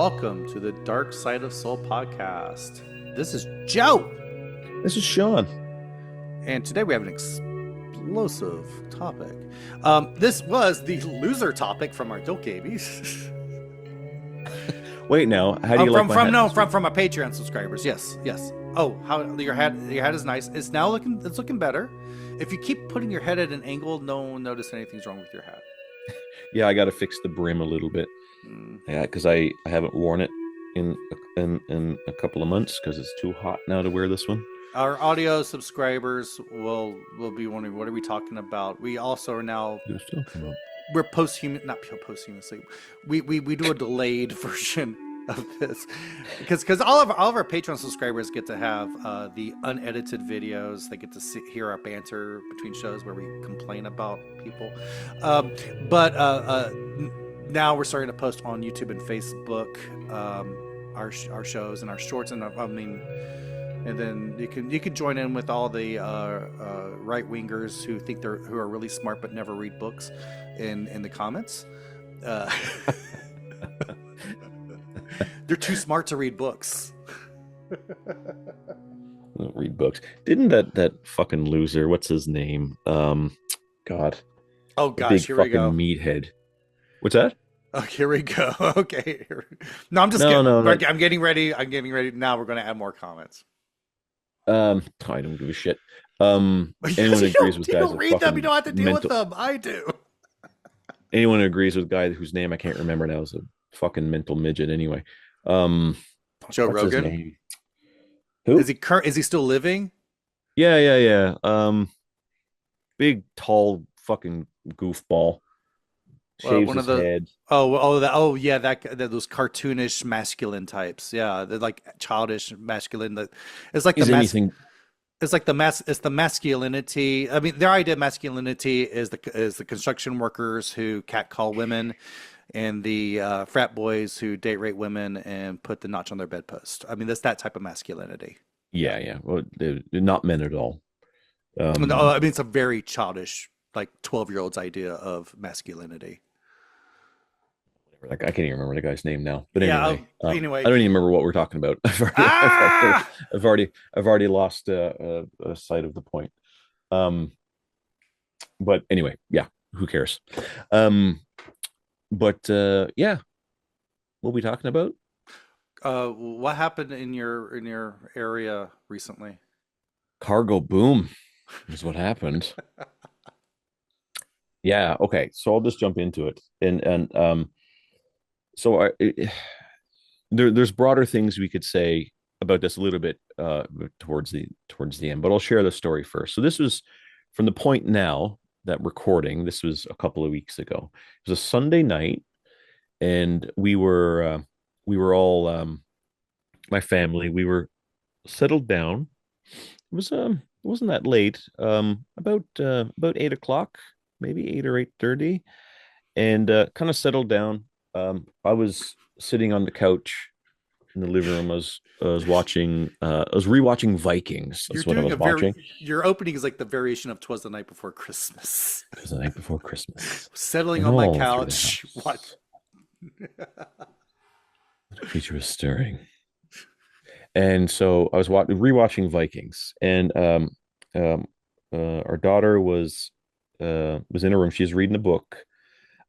welcome to the Dark Side of Soul podcast. This is Joe. This is Sean. And today we have an explosive topic. This was the loser topic from our Dope Gabies. Wait, now, how do you like from our Patreon subscribers? Yes. Oh, how your head is nice. It's looking better. If you keep putting your head at an angle, no one will notice anything's wrong with your hat. Yeah, I got to fix the brim a little bit. Yeah, because I haven't worn it in a couple of months because it's too hot now to wear this one. Our audio subscribers will be wondering, what are we talking about? We also are now we're not posthumously. We do a delayed version of this because all of our Patreon subscribers get to have the unedited videos. They get to hear our banter between shows where we complain about people. But now we're starting to post on YouTube and Facebook our shows and our shorts, and and then you can join in with all the right wingers who are really smart but never read books in the comments. They're too smart to read books. Don't read books. Didn't that fucking loser? What's his name? God. Oh gosh, here we go. Meathead. What's that? Oh, here we go. Okay. No, I'm just kidding. No. I'm getting ready. Now we're going to add more comments. I don't give a shit. Anyone agrees with guys? You don't read them. You don't have to deal with them. I do. Anyone who agrees with a guy whose name I can't remember now is a fucking mental midget. Anyway, Joe Rogan. Who is he still living? Yeah. Big, tall, fucking goofball. Shaves his head. Those cartoonish masculine types. Yeah, they're like childish masculine. It's like It's like the masculinity. I mean, their idea of masculinity is the construction workers who catcall women, and the frat boys who date rape women and put the notch on their bedpost. I mean, that's that type of masculinity. Yeah. Well, they're not men at all. No, I mean, it's a very childish, like 12-year-old's idea of masculinity. Like, I can't even remember the guy's name now. But anyway, anyway, I don't even remember what we're talking about. I've already lost a sight of the point. But anyway, yeah, who cares? But yeah, what are we talking about? What happened in your area recently? Cargo boom is what happened. Yeah. Okay. So I'll just jump into it, and so there's broader things we could say about this a little bit towards the end, but I'll share the story first. So this was from the point now that recording. This was a couple of weeks ago. It was a Sunday night, and we were all my family. We were settled down. It wasn't that late. About 8:00, maybe 8 or 8:30, and kind of settled down. I was sitting on the couch in the living room. I was watching. I was rewatching Vikings. That's what I was watching. Your opening is like the variation of "Twas the Night Before Christmas." It was the night before Christmas. Settling on my couch. What? The creature was stirring, and so I was rewatching Vikings, and our daughter was in her room. She was reading a book.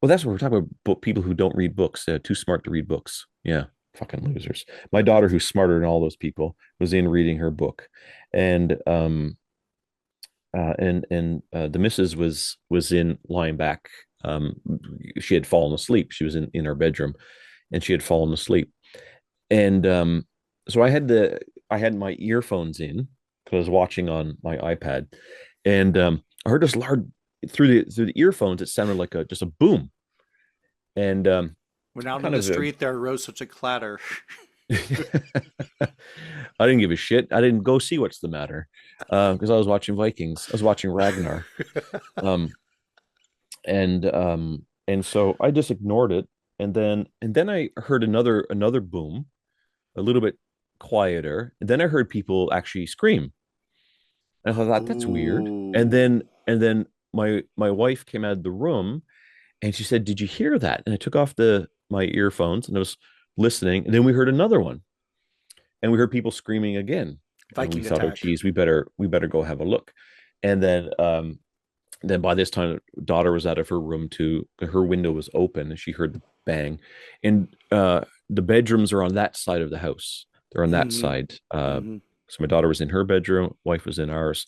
Well, that's what we're talking about. People who don't read books, too smart to read books. Yeah, fucking losers. My daughter, who's smarter than all those people, was in reading her book, and the missus was in lying back. She had fallen asleep. She was in her bedroom, and she had fallen asleep. And so I had my earphones in because I was watching on my iPad, and I heard this loud. Through the earphones, it sounded like just a boom, and when out on the street there arose such a clatter. I didn't give a shit. I didn't go see what's the matter because I was watching Vikings. I was watching Ragnar, and so I just ignored it, and then I heard another boom, a little bit quieter, and then I heard people actually scream, and I thought that's weird, and then my wife came out of the room and she said, "Did you hear that?" And I took off my earphones, and it was listening. And then we heard another one, and we heard people screaming again. And we Viking thought, oh, attack. geez, we better go have a look. And then by this time, daughter was out of her room too. Her window was open, and she heard the bang. And the bedrooms are on that side of the house. They're on that Hmm. side. Hmm. So my daughter was in her bedroom, wife was in ours,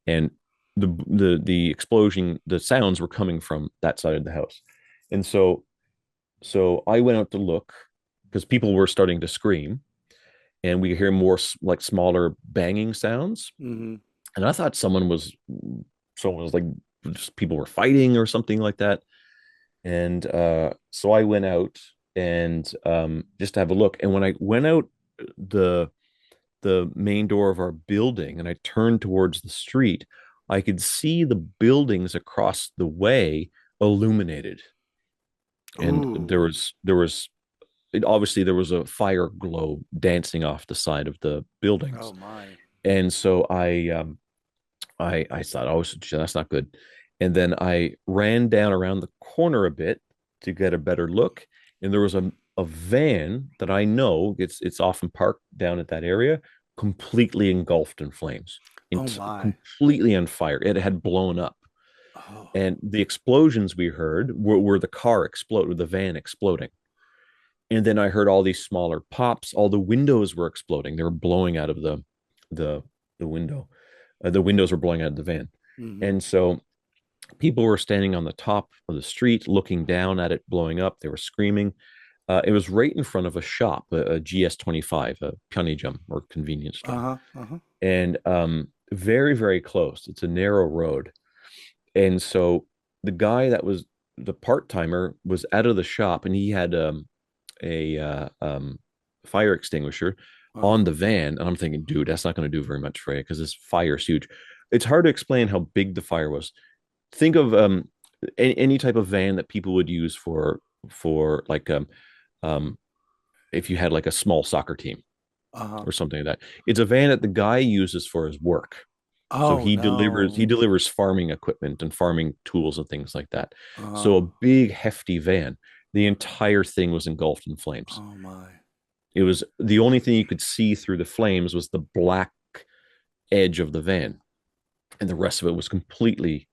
and the explosion, the sounds were coming from that side of the house. And so I went out to look because people were starting to scream, and we hear more like smaller banging sounds. Hmm. And I thought someone was like, just people were fighting or something like that. And so I went out and just to have a look. And when I went out the the main door of our building and I turned towards the street, I could see the buildings across the way illuminated. And Ooh. there was obviously there was a fire glow dancing off the side of the Oh buildings. my. And so I thought, oh, that's not good. And then I ran down around the corner a bit to get a better look. And there was a van that I know it's often parked down at that area, completely engulfed in flames. Oh It's my. completely on fire. It had blown up. Oh. And the explosions we heard were the car explode, the van exploding. And then I heard all these smaller pops. All the windows were exploding. They were blowing out of the the window. The windows were blowing out of the van. Hmm. And so people were standing on the top of the street looking down at it blowing up. They were screaming. It was right in front of a shop, a GS25, a Pyeongjam or convenience store. Uh-huh. Uh-huh. And very, very close. It's a narrow road. And so the guy that was the part timer was out of the shop, and he had a fire extinguisher Uh-huh. on the van. And I'm thinking, dude, that's not going to do very much for you because this fire is huge. It's hard to explain how big the fire was. Think of any type of van that people would use for like um if you had like a small soccer team Uh-huh. or something like that. It's a van that the guy uses for his work. So Oh he no. delivers farming equipment and farming tools and things like that. Uh-huh. So a big hefty van. The entire thing was engulfed in flames. Oh my. It was the only thing you could see through the flames was the black edge of the van, and the rest of it was completely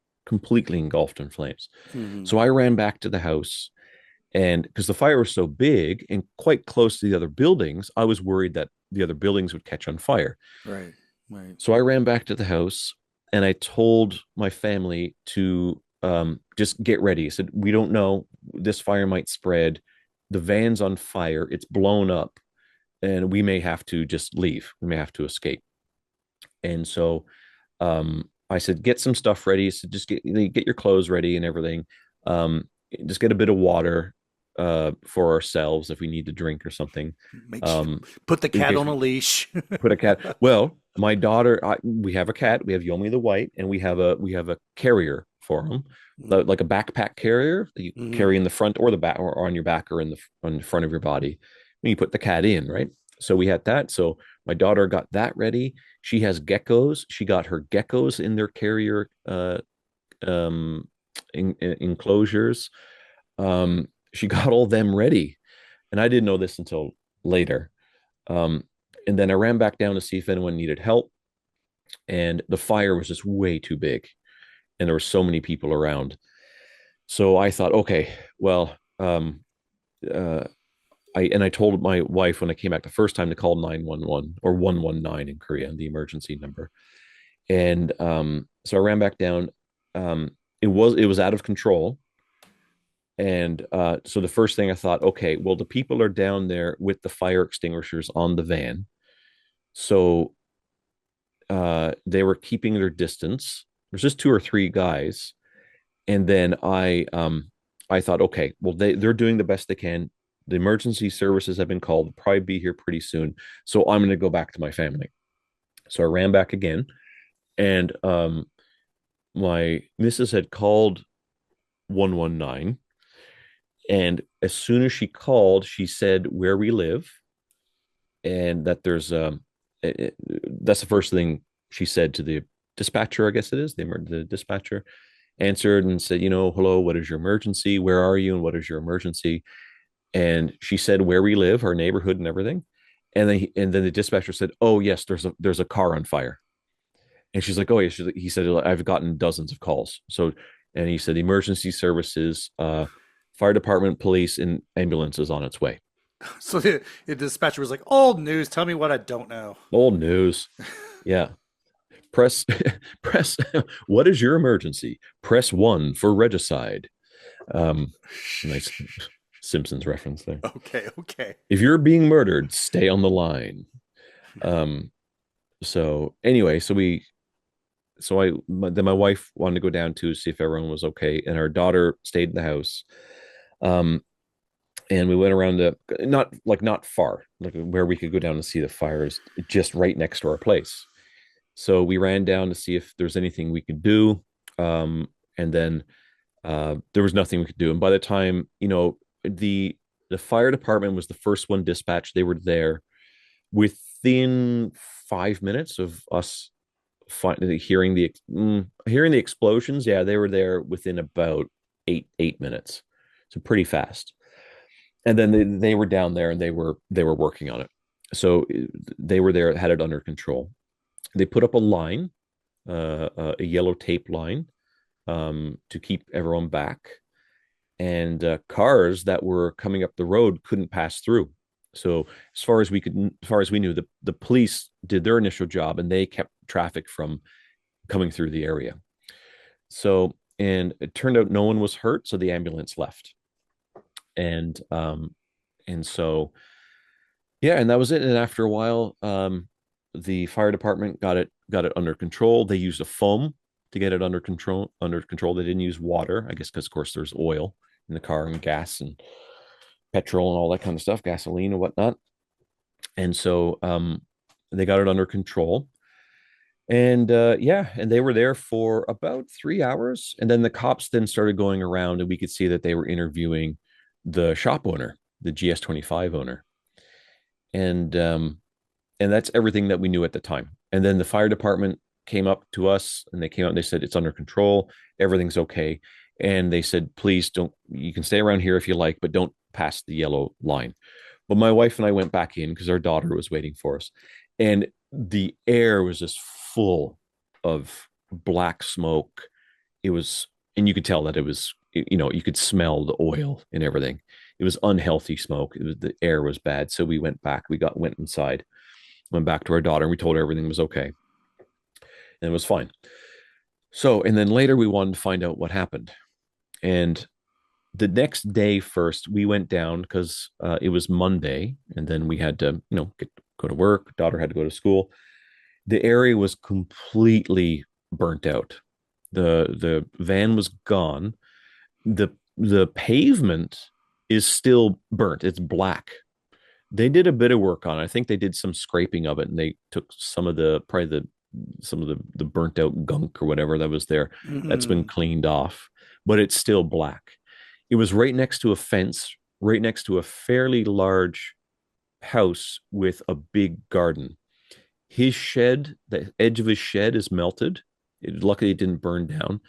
engulfed in flames. Hmm. So I ran back to the house, and because the fire was so big and quite close to the other buildings, I was worried that the other buildings would catch on fire. Right. Right. So I ran back to the house and I told my family to just get ready. I said, we don't know, this fire might spread. The van's on fire, it's blown up, and we may have to just leave. We may have to escape. And so I said, get some stuff ready. So just get your clothes ready and everything. Um, just get a bit of water for ourselves if we need to drink or something. Make sure, Um, put the in cat case on a leash. put a cat. Well, my daughter, we have a cat. We have Yomi the white, and we have a carrier for him, like a backpack carrier that you Mm-hmm. carry in the front or the back or on your back or on the front of your body. And you put the cat in, right? So we had that. So my daughter got that ready. She has geckos. She got her geckos in their carrier um enclosures. She got all them ready, and I didn't know this until later. Um, and then I ran back down to see if anyone needed help. And the fire was just way too big. And there were so many people around. So I thought, okay, well, uh, I told my wife when I came back the first time to call 911 or 119 in Korea, the emergency number. And so I ran back down. It was out of control. And so the first thing I thought, okay, well, the people are down there with the fire extinguishers on the van. So they were keeping their distance. There's just two or three guys, and then I thought, okay, well they're doing the best they can. The emergency services have been called. They'll probably be here pretty soon, so I'm going to go back to my family. So I ran back again, and my missus had called 119, and as soon as she called, she said where we live and that there's that's the first thing she said to the dispatcher. I guess it is the dispatcher answered and said, hello, what is your emergency? Where are you? And what is your emergency? And she said where we live, our neighborhood, and everything. And then the dispatcher said, "Oh yes, there's a car on fire." And she's like, "Oh yeah." He said, "I've gotten dozens of calls." So, and he said, "Emergency services, fire department, police, and ambulance is on its way." So the dispatcher was like, "Old news. Tell me what I don't know." Old news. Yeah. Press press. What is your emergency? Press 1 for regicide. Nice Simpsons reference there. Okay, okay. If you're being murdered, stay on the line. Um, so anyway, then my wife wanted to go down to see if everyone was okay, and our daughter stayed in the house. Um, and we went around not far, like where we could go down and see the fires, just right next to our place. So we ran down to see if there's anything we could do. And then there was nothing we could do. And by the time, the fire department was the first one dispatched. They were there within 5 minutes of us hearing the explosions. Yeah, they were there within about eight minutes, so pretty fast. And then they were down there and they were working on it. So they were there, had it under control. They put up a line, a yellow tape line, to keep everyone back, and cars that were coming up the road couldn't pass through. So as far as we knew, the police did their initial job and they kept traffic from coming through the area. So, and it turned out no one was hurt, so the ambulance left. And so yeah, and that was it. And after a while, the fire department got it under control. They used a foam to get it under control. They didn't use water, I guess, because of course there's oil in the car and gas and petrol and all that kind of stuff, gasoline and whatnot. And so they got it under control. And yeah, and they were there for about 3 hours. And then the cops then started going around, and we could see that they were interviewing the shop owner, the GS25 owner. And that's everything that we knew at the time. And then the fire department came up to us, and they came out and they said, "It's under control. Everything's okay." And they said, "Please don't, you can stay around here if you like, but don't pass the yellow line." But my wife and I went back in because our daughter was waiting for us. And the air was just full of black smoke. And you could tell that it was, you could smell the oil and everything. It was unhealthy smoke. The air was bad. So we went back. Went inside, went back to our daughter, and we told her everything was okay. And it was fine. So, and then later we wanted to find out what happened. And the next day, first, we went down because it was Monday, and then we had to, go to work. Daughter had to go to school. The area was completely burnt out. The van was gone. The pavement is still burnt. It's black. They did a bit of work on it. I think they did some scraping of it, and they took some of the burnt out gunk or whatever that was there. That's been cleaned off, but it's still black. It was right next to a fence, right next to a fairly large house with a big garden. His shed, the edge of his shed is melted. Luckily, it didn't burn down.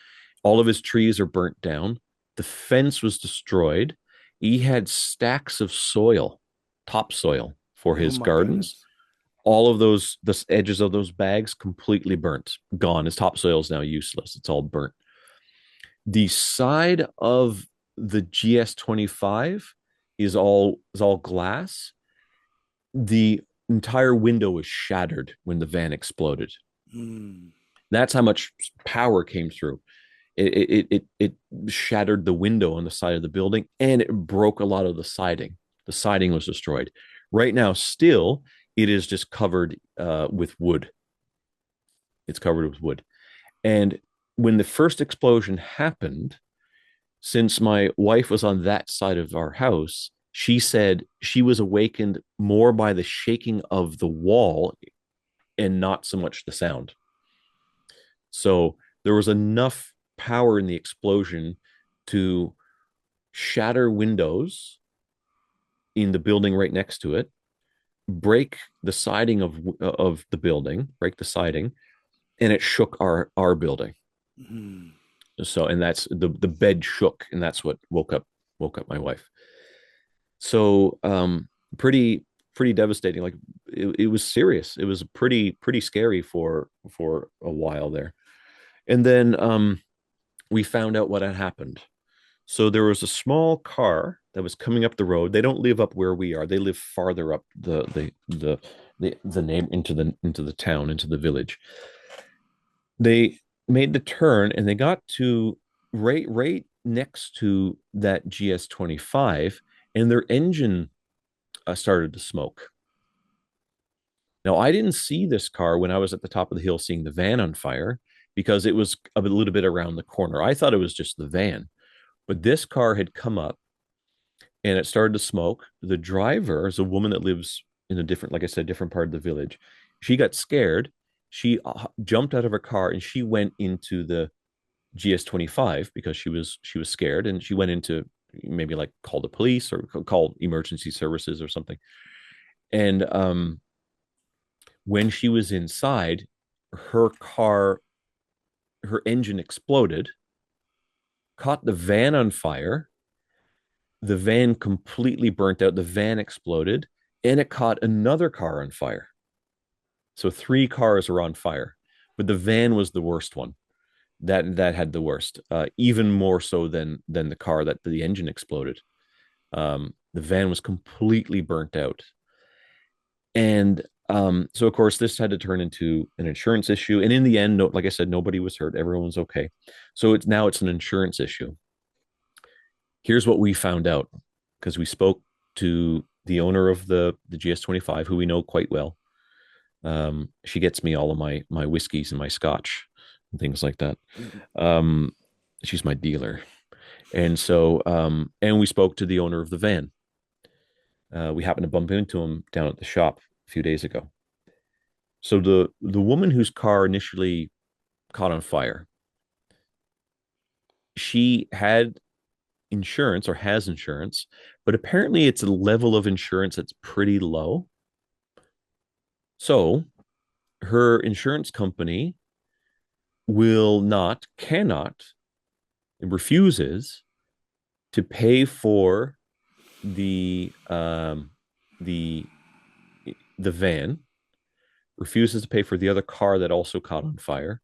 All of his trees are burnt down. The fence was destroyed. He had stacks of soil, topsoil for his gardens. Goodness. All of the edges of those bags completely burnt, gone. His topsoil is now useless. It's all burnt. The side of the GS25 is all glass. The entire window was shattered when the van exploded. That's how much power came through. It shattered the window on the side of the building, and it broke a lot of the siding. The siding was destroyed. Right now, still, it is just covered with wood. It's covered with wood. And when the first explosion happened, since my wife was on that side of our house, she said she was awakened more by the shaking of the wall and not so much the sound. So there was enough power in the explosion to shatter windows in the building right next to it, break the siding of the building, break the siding, and it shook our building. So, and that's the bed shook, and that's what woke up my wife. So pretty pretty devastating. Like it was serious. It was pretty scary for a while there. And then we found out what had happened. So there was a small car that was coming up the road. They don't live up where we are. They live farther up the name into the town, into the village. They made the turn and they got to right next to that GS25, and their engine started to smoke. Now, I didn't see this car when I was at the top of the hill seeing the van on fire because it was a little bit around the corner. I thought it was just the van, but this car had come up and it started to smoke. The driver is a woman that lives in a different, like I said, different part of the village. She got scared. She jumped out of her car and she went into the GS25 because she was scared, and she went into maybe like call the police or call emergency services or something. And when she was inside, her car, her engine exploded, caught the van on fire. The van completely burnt out. The van exploded, and it caught another car on fire. So three cars were on fire, but the van was the worst one. That had the worst, even more so than the car that the engine exploded. The van was completely burnt out, and so of course this had to turn into an insurance issue. And in the end, no, like I said, nobody was hurt. Everyone's okay. So it's an insurance issue. Here's what we found out because we spoke to the owner of the GS25, who we know quite well. She gets me all of my whiskeys and my scotch and things like that. Um, she's my dealer. And so, and we spoke to the owner of the van. We happened to bump into him down at the shop a few days ago. So the woman whose car initially caught on fire, she had insurance or has insurance, but apparently it's a level of insurance that's pretty low. So her insurance company cannot, it refuses to pay for the the van, refuses to pay for the other car that also caught on fire,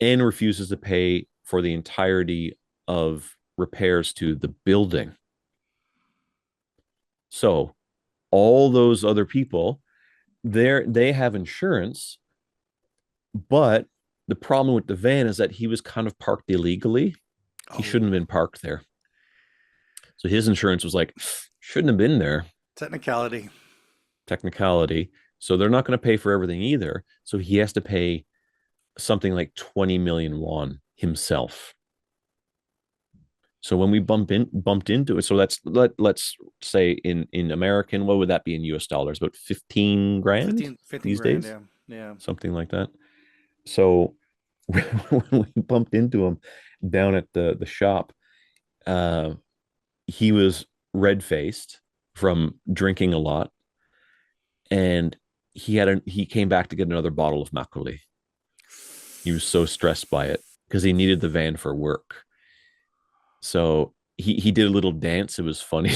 and refuses to pay for the entirety of repairs to the building. So all those other people, they have insurance, but the problem with the van is that he was kind of parked illegally. He Oh, shouldn't have been parked there. So his insurance was like, shouldn't have been there. technicality. Technicality. So they're not going to pay for everything either. So he has to pay something like 20 million won himself. So when we bumped into it, so let's say in American, what would that be in US dollars? About 15 grand 15 these grand, days, yeah. Yeah. something like that. So when we bumped into him down at the shop, uh, he was red faced from drinking a lot, and he came back to get another bottle of makgeolli. He was so stressed by it because he needed the van for work. So he did a little dance. It was funny,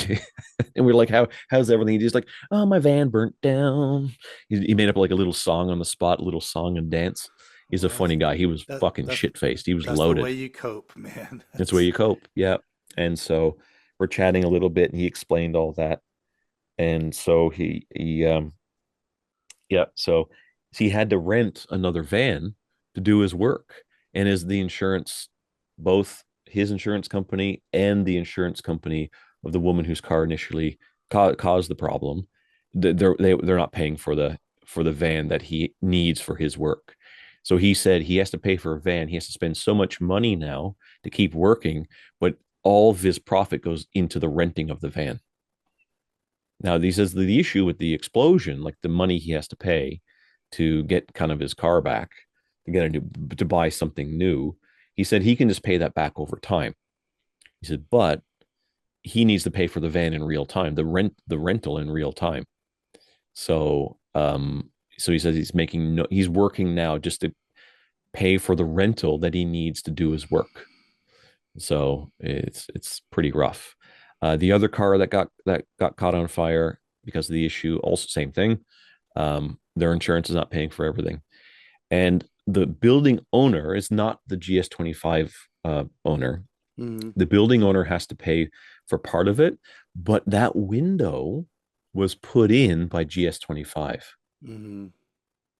and we are like, how's everything? He's like, oh, my van burnt down. He made up like a little song on the spot, a little song and dance. He's a Well, funny guy. He was that fucking that's shit faced. He was that's the way loaded. you cope, man. That's where That's you cope. Yeah. And so we're chatting a little bit, and he explained all that. And so yeah, so he had to rent another van to do his work. And as the insurance, both his insurance company and the insurance company of the woman whose car initially caused the problem, they're not paying for the van that he needs for his work. So he said he has to pay for a van. He has to spend so much money now to keep working, but all of his profit goes into the renting of the van. Now, he says the issue with the explosion, like the money he has to pay to get kind of his car back, to get a new, to buy something new, he said he can just pay that back over time. He said, but he needs to pay for the van in real time, the rental in real time. So, so he says he's working now just to pay for the rental that he needs to do his work. So it's pretty rough. The other car that got caught on fire because of the issue, also same thing. Their insurance is not paying for everything, and the building owner is not the GS25 owner. Mm-hmm. The building owner has to pay for part of it, but that window was put in by GS25. Mm-hmm.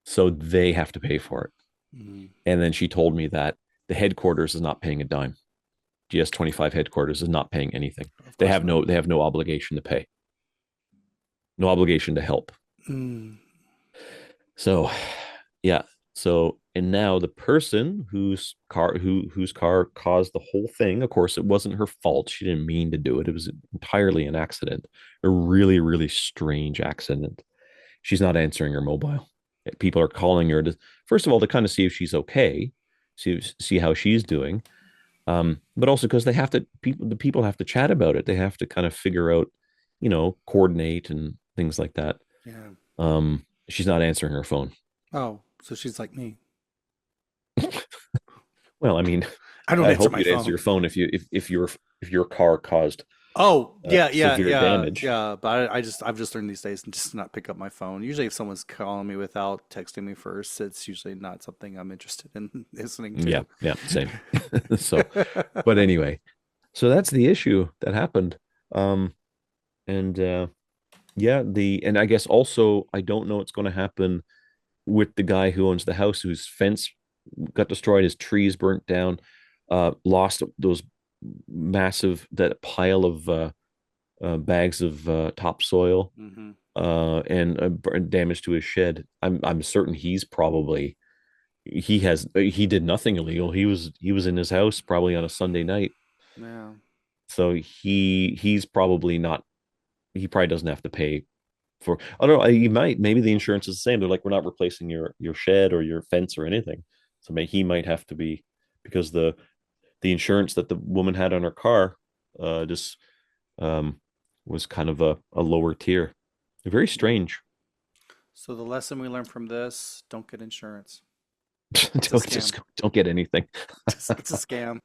So they have to pay for it. Mm-hmm. And then she told me that the headquarters is not paying a dime. GS25 headquarters is not paying anything. They have no obligation to pay. No obligation to help. Mm-hmm. So, yeah. So, and now the person whose car caused the whole thing, of course, it wasn't her fault. She didn't mean to do it. It was entirely an accident, a really, really strange accident. She's not answering her mobile. People are calling her to, first of all, to kind of see if she's okay, see how she's doing. But also because the people have to chat about it. They have to kind of figure out, coordinate and things like that. Yeah. She's not answering her phone. Oh, so she's like me. Well, I mean, I don't I answer hope my you'd phone. answer your phone if your car caused Oh, yeah, severe damage. yeah. But I've just learned these days to just not pick up my phone. Usually, if someone's calling me without texting me first, it's usually not something I'm interested in listening to. Yeah, same. So, but anyway, so that's the issue that happened. And yeah, and I guess also I don't know what's going to happen with the guy who owns the house, whose fence got destroyed, his trees burnt down, lost those that pile of bags of topsoil, Mm-hmm. and damage to his shed. I'm certain he did nothing illegal. He was in his house probably on a Sunday night, Yeah. so he's probably not. He probably doesn't have to pay for. I don't know. He might. Maybe the insurance is the same. They're like, we're not replacing your shed or your fence or anything. So maybe he might have to be, because the insurance that the woman had on her car just was kind of a lower tier. Very strange. So the lesson we learned from this: don't get insurance. It's a Don't scam. don't get anything. It's a scam.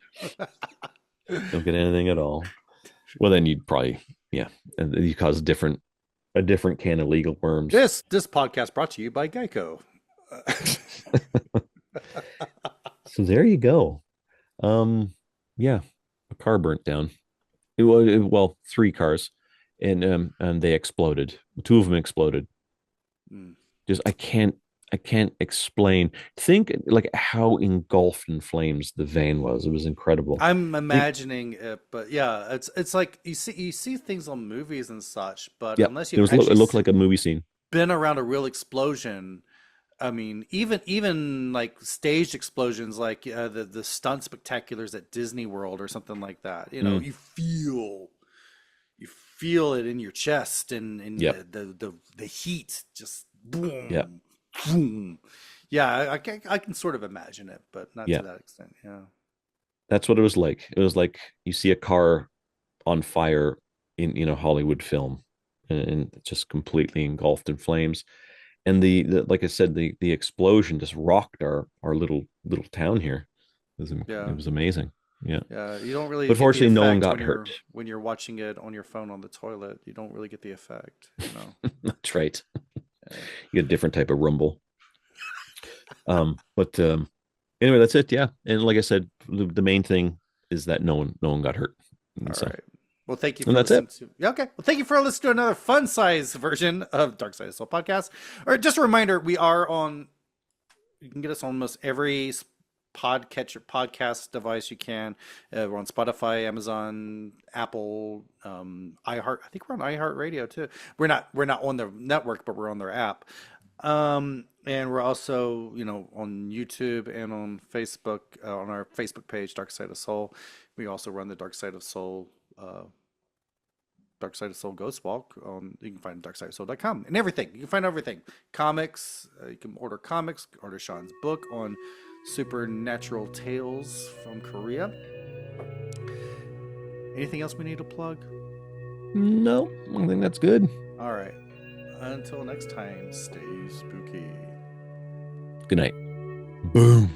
Don't get anything at all. Well, then you'd probably, yeah, and you cause a different can of legal worms. This podcast brought to you by Geico. So there you go. Yeah, a car burnt down. Well, three cars, and they exploded. Two of them exploded. Mm. Just I can't explain. Think like how engulfed in flames the van was. It was incredible. I'm imagining it, but yeah, it's like you see things on movies and such, but Yeah, unless it you've was. It actually looked like a movie scene. been around a real explosion, I mean, even like staged explosions, like the stunt spectaculars at Disney World or something like that. Mm, You feel it in your chest, and yep. the heat just Yeah. boom, boom. Yeah, I can sort of imagine it, but not Yeah. to that extent. Yeah. That's what it was like. It was like you see a car on fire in a Hollywood film, and it's just completely engulfed in flames. And the like I said, the explosion just rocked our little town here. Yeah. It was amazing. Yeah. Yeah, you don't really But get the fortunately, no one effect got hurt. when you're watching it on your phone on the toilet. You don't really get the effect, you know. That's right. Yeah. You get a different type of rumble. But anyway, that's it. Yeah. And like I said, the main thing is that no one got hurt. And All so, right. Well, thank you and for that's it. listening to. Yeah, okay. Well, thank you for listening to another fun-size version of Dark Side of Soul podcast. Or just a reminder, we are on. You can get us on almost every podcast device you can. We're on Spotify, Amazon, Apple, iHeart. I think we're on iHeartRadio too. We're not on their network, but we're on their app. And we're also, on YouTube and on Facebook, on our Facebook page, Dark Side of Soul. We also run the Dark Side of Soul Ghost Walk. You can find darksideofsoul.com and everything. You can find everything. Comics. You can order comics. Order Sean's book on supernatural tales from Korea. Anything else we need to plug? No, I think that's good. All right. Until next time, stay spooky. Good night. Boom.